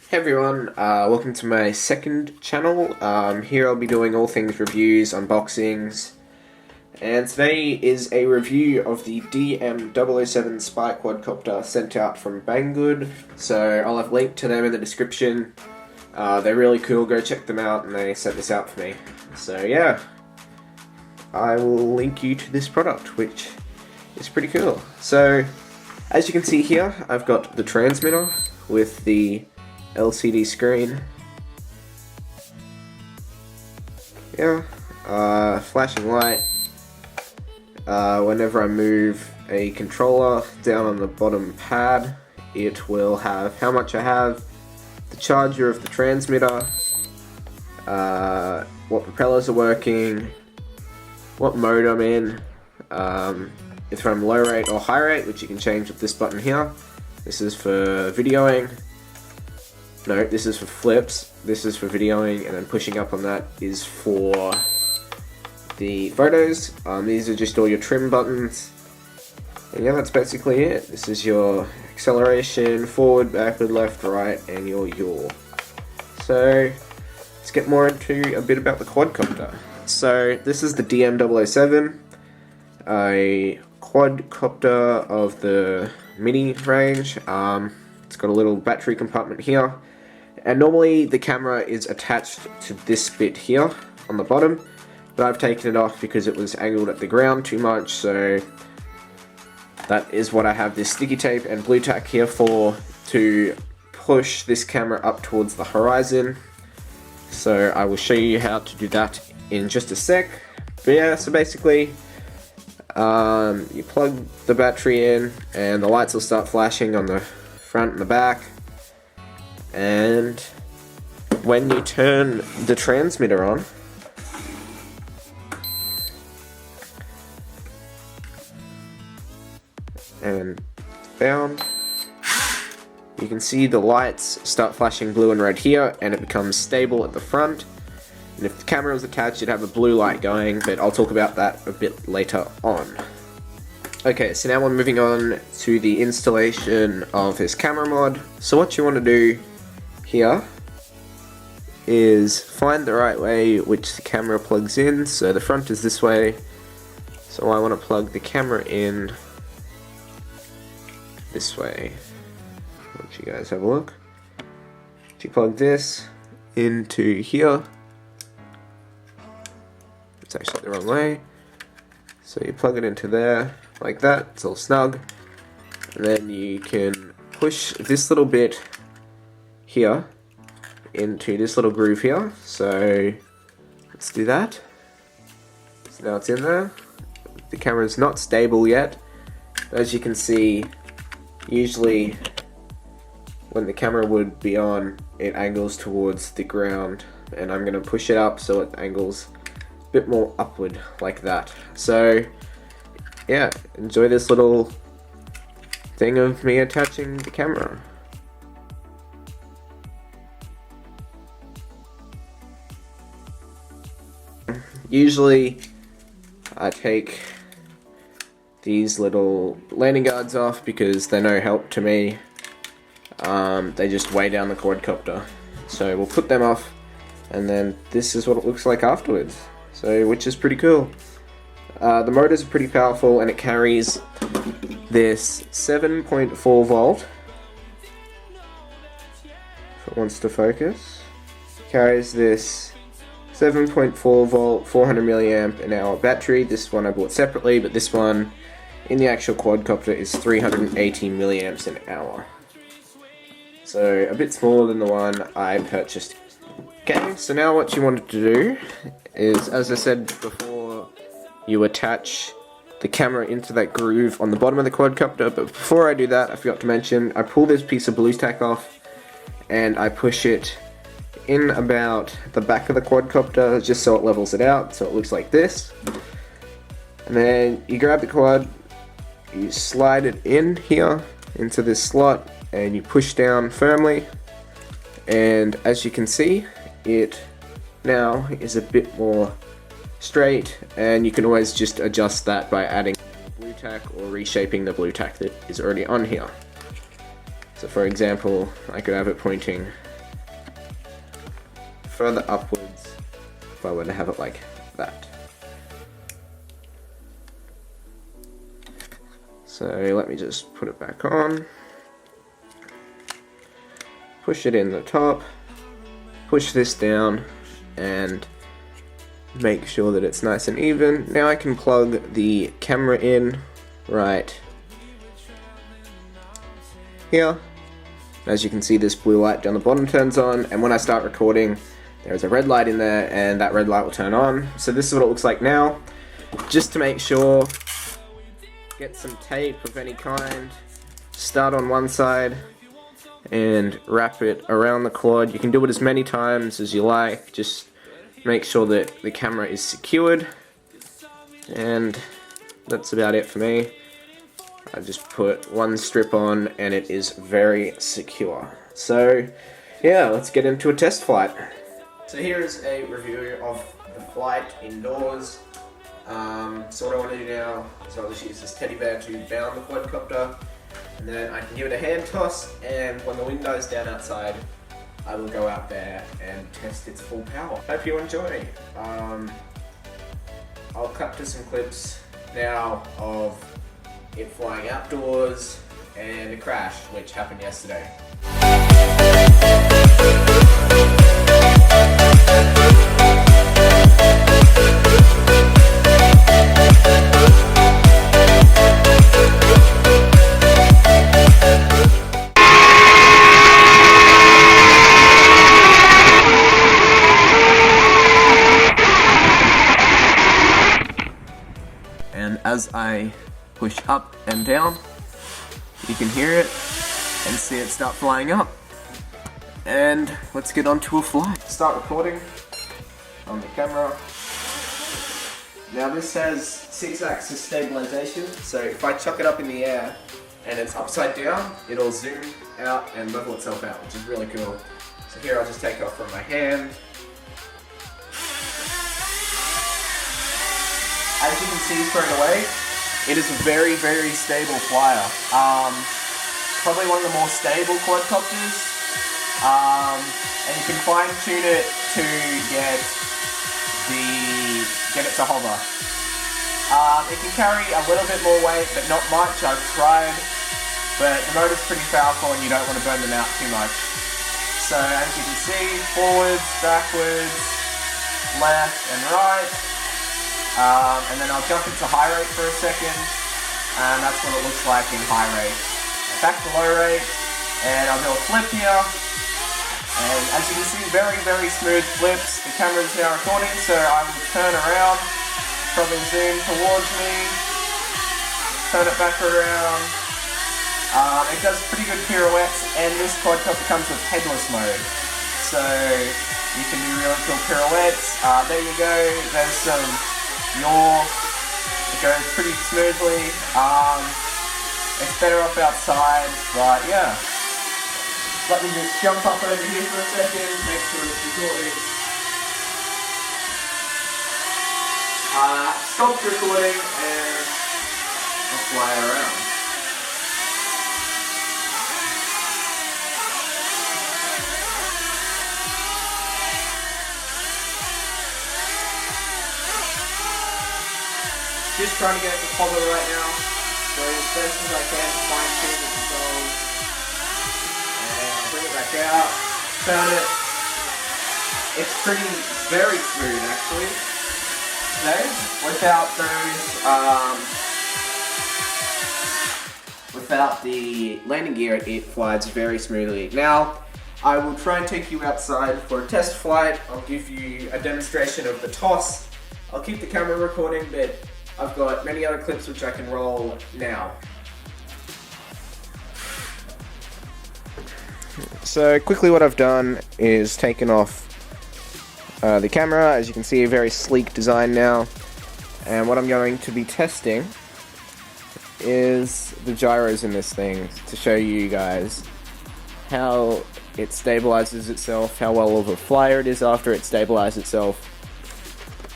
Hey everyone, welcome to my second channel. Here I'll be doing all things reviews, unboxings, and today is a review of the DM007 spy quadcopter sent out from Banggood. So I'll have a link to them in the description. They're really cool, go check them out, and they sent this out for me. So yeah, I will link you to this product, which is pretty cool. So as you can see here, I've got the transmitter with the LCD screen. Yeah, flashing light. Whenever I move a controller down on the bottom pad, it will have how much I have, the charger of the transmitter, what propellers are working, what mode I'm in, if I'm low rate or high rate, which you can change with this button here. This is for videoing. No, this is for flips, this is for videoing, and then pushing up on that is for the photos. These are just all your trim buttons. And yeah, that's basically it. This is your acceleration, forward, backward, left, right, and your yaw. So, let's get more into a bit about the quadcopter. So, this is the DM007, a quadcopter of the mini range. It's got a little battery compartment here. And normally the camera is attached to this bit here on the bottom, but I've taken it off because it was angled at the ground too much, so that is what I have this sticky tape and blue tack here for, to push this camera up towards the horizon. So I will show you how to do that in just a sec. But yeah, so basically you plug the battery in and the lights will start flashing on the front and the back. And when you turn the transmitter on, and found, you can see the lights start flashing blue and red here, and it becomes stable at the front. And if the camera was attached, you'd have a blue light going, but I'll talk about that a bit later on. Okay, so now we're moving on to the installation of this camera mod. So what you want to do here is find the right way which the camera plugs in. So the front is this way, so I want to plug the camera in this way. Let you guys have a look. So you plug this into here. It's actually the wrong way. So you plug it into there like that, it's all snug, and then you can push this little bit here into this little groove here. So let's do that. So now it's in there. The camera's not stable yet. As you can see, usually when the camera would be on, it angles towards the ground, and I'm going to push it up so it angles a bit more upward like that. So yeah, enjoy this little thing of me attaching the camera. Usually I take these little landing guards off because they're no help to me. They just weigh down the quadcopter. So we'll put them off, and then this is what it looks like afterwards. So, which is pretty cool. The motors are pretty powerful, and it carries this 7.4 volt. If it wants to focus. Carries this 7.4 volt, 400 milliamp an hour battery. This one I bought separately, but this one in the actual quadcopter is 380 milliamps an hour. So a bit smaller than the one I purchased. Okay, so now what you wanted to do is, as I said before, you attach the camera into that groove on the bottom of the quadcopter. But before I do that, I forgot to mention, I pull this piece of blue tack off and I push it in about the back of the quadcopter just so it levels it out, so it looks like this. And then you grab the quad, you slide it in here into this slot, and you push down firmly, and as you can see, it now is a bit more straight, and you can always just adjust that by adding blue tack or reshaping the blue tack that is already on here. So for example, I could have it pointing further upwards if I were to have it like that. So let me just put it back on, push it in the top, push this down, and make sure that it's nice and even. Now I can plug the camera in right here. As you can see, this blue light down the bottom turns on, and when I start recording there's a red light in there and that red light will turn on. So this is what it looks like now. Just to make sure, get some tape of any kind, start on one side and wrap it around the quad. You can do it as many times as you like, just make sure that the camera is secured, and that's about it for me. I just put one strip on and it is very secure. So yeah, let's get into a test flight. So here is a review of the flight indoors. So what I want to do now is I'll just use this teddy bear to bound the quadcopter, and then I can give it a hand toss, and when the wind dies down outside I will go out there and test its full power. Hope you enjoy. I'll cut to some clips now of it flying outdoors and a crash which happened yesterday. And as I push up and down, you can hear it and see it start flying up. And let's get on to a flight. Start recording on the camera. Now this has 6-axis stabilization, so if I chuck it up in the air and it's upside down, it'll zoom out and level itself out, which is really cool. So here I'll just take it off from my hand. As you can see straight away, it is a very, very stable flyer. Probably one of the more stable quadcopters. And you can fine tune it to get it to hover. It can carry a little bit more weight, but not much. I've tried, but the motor's pretty powerful and you don't want to burn them out too much. So as you can see, forwards, backwards, left and right. And then I'll jump into high rate for a second, and that's what it looks like in high rate. Back to low rate, and I'll do a flip here, and as you can see, very, very smooth flips. The camera is now recording, so I will turn around, probably zoom towards me, turn it back around. It does pretty good pirouettes, and this quadcopter comes with headless mode, so you can do really cool pirouettes. There you go, there's some yaw. It goes pretty smoothly. It's better off outside, but yeah. Let me just jump up over here for a second, make sure it's recording. Stop recording and I'll fly around. Just trying to get it to hover right now, so as best as I can to fine tune the controls. And I'll bring it back out, turn it. It's very smooth actually. Today, without the landing gear, it flies very smoothly. Now, I will try and take you outside for a test flight. I'll give you a demonstration of the toss. I'll keep the camera recording, but I've got many other clips which I can roll now. So quickly what I've done is taken off the camera. As you can see, a very sleek design now. And what I'm going to be testing is the gyros in this thing to show you guys how it stabilizes itself, how well of a flyer it is after it stabilizes itself.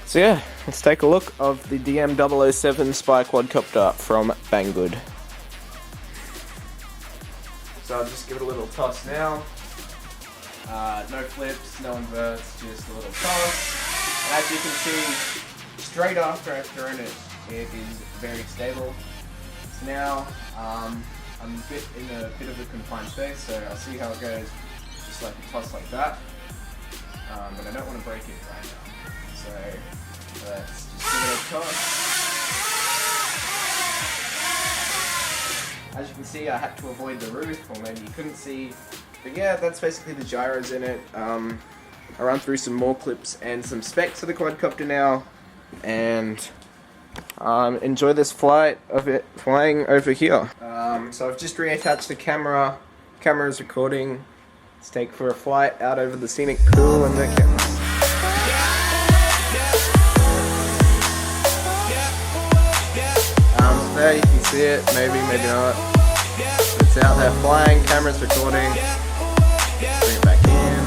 So yeah, let's take a look of the DM007 spy quadcopter from Banggood. So I'll just give it a little toss now. No flips, no inverts, just a little toss. And as you can see, straight after I've thrown it, it is very stable. So now I'm in a bit of a confined space, so I'll see how it goes, just like a toss like that. But I don't want to break it right now. So let's just give it a toss. As you can see, I had to avoid the roof, or maybe you couldn't see. But yeah, that's basically the gyros in it. I run through some more clips and some specs of the quadcopter now, and enjoy this flight of it flying over here. So I've just reattached the camera. Camera's recording. Let's take for a flight out over the scenic pool and the camera. So there you can see it, maybe not. It's out there flying, camera's recording. Bring it back in.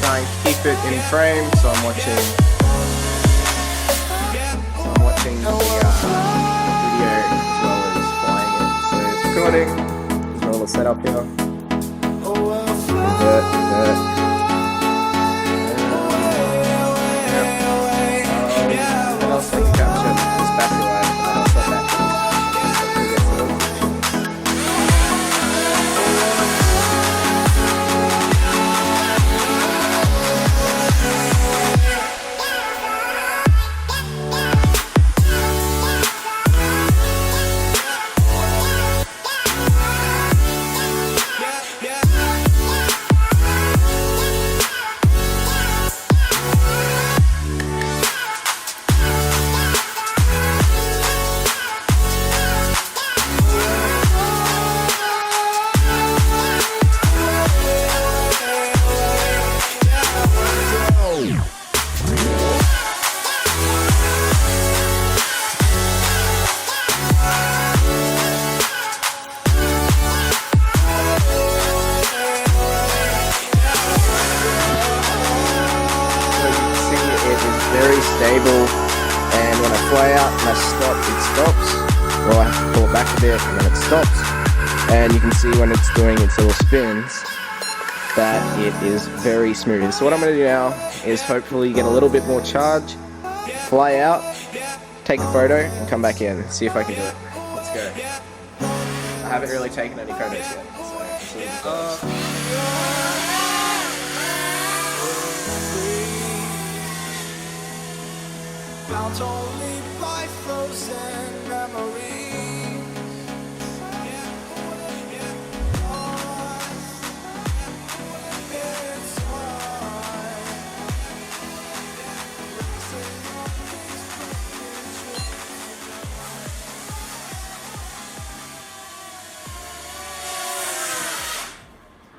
Try and keep it in frame, so I'm watching the video as well as flying it. So it's recording, there's all the setup here. Invert. Very stable, and when I fly out and I stop, it stops. Well, I have to pull it back a bit and then it stops. And you can see when it's doing its little spins that it is very smooth. So what I'm going to do now is hopefully get a little bit more charge, fly out, take a photo and come back in, see if I can do it. Let's go. I haven't really taken any photos yet, so Found only by frozen memories.